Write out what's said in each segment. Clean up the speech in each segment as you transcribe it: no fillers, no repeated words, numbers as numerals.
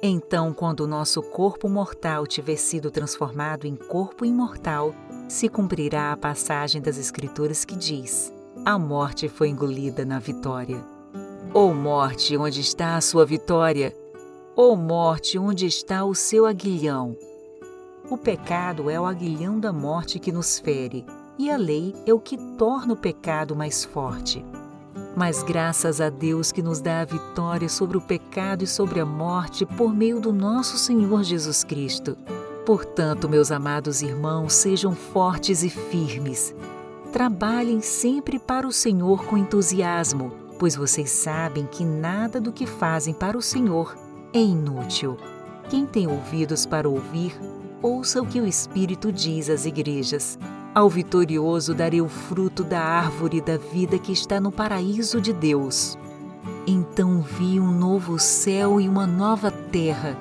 Então, quando o nosso corpo mortal tiver sido transformado em corpo imortal, se cumprirá a passagem das Escrituras que diz: a morte foi engolida na vitória. Ó morte, onde está a sua vitória? Ó morte, onde está o seu aguilhão? O pecado é o aguilhão da morte que nos fere, e a lei é o que torna o pecado mais forte. Mas graças a Deus que nos dá a vitória sobre o pecado e sobre a morte por meio do nosso Senhor Jesus Cristo. Portanto, meus amados irmãos, sejam fortes e firmes. Trabalhem sempre para o Senhor com entusiasmo, pois vocês sabem que nada do que fazem para o Senhor é inútil. Quem tem ouvidos para ouvir, ouça o que o Espírito diz às igrejas. Ao vitorioso darei o fruto da árvore da vida que está no paraíso de Deus. Então vi um novo céu e uma nova terra,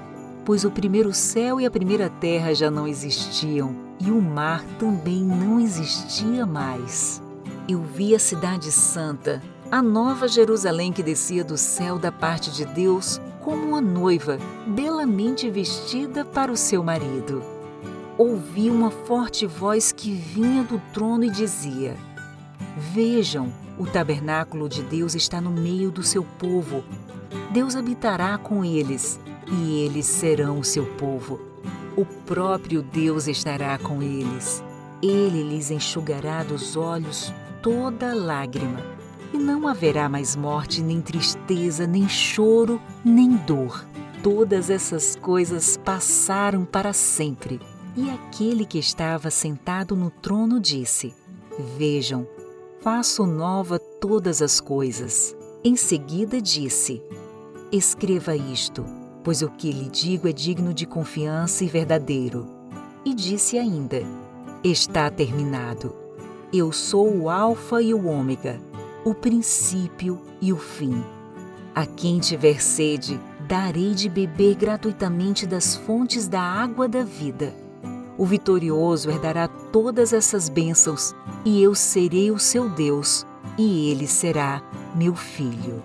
pois o primeiro céu e a primeira terra já não existiam, e o mar também não existia mais. Eu vi a cidade santa, a nova Jerusalém que descia do céu da parte de Deus, como uma noiva, belamente vestida para o seu marido. Ouvi uma forte voz que vinha do trono e dizia: Vejam, o tabernáculo de Deus está no meio do seu povo. Deus habitará com eles, e eles serão o seu povo. O próprio Deus estará com eles. Ele lhes enxugará dos olhos toda lágrima. E não haverá mais morte, nem tristeza, nem choro, nem dor. Todas essas coisas passaram para sempre. E aquele que estava sentado no trono disse: Vejam, faço nova todas as coisas. Em seguida disse: Escreva isto, pois o que lhe digo é digno de confiança e verdadeiro. E disse ainda: Está terminado. Eu sou o Alfa e o Ômega, o princípio e o fim. A quem tiver sede, darei de beber gratuitamente das fontes da água da vida. O vitorioso herdará todas essas bênçãos, e eu serei o seu Deus, e ele será meu filho.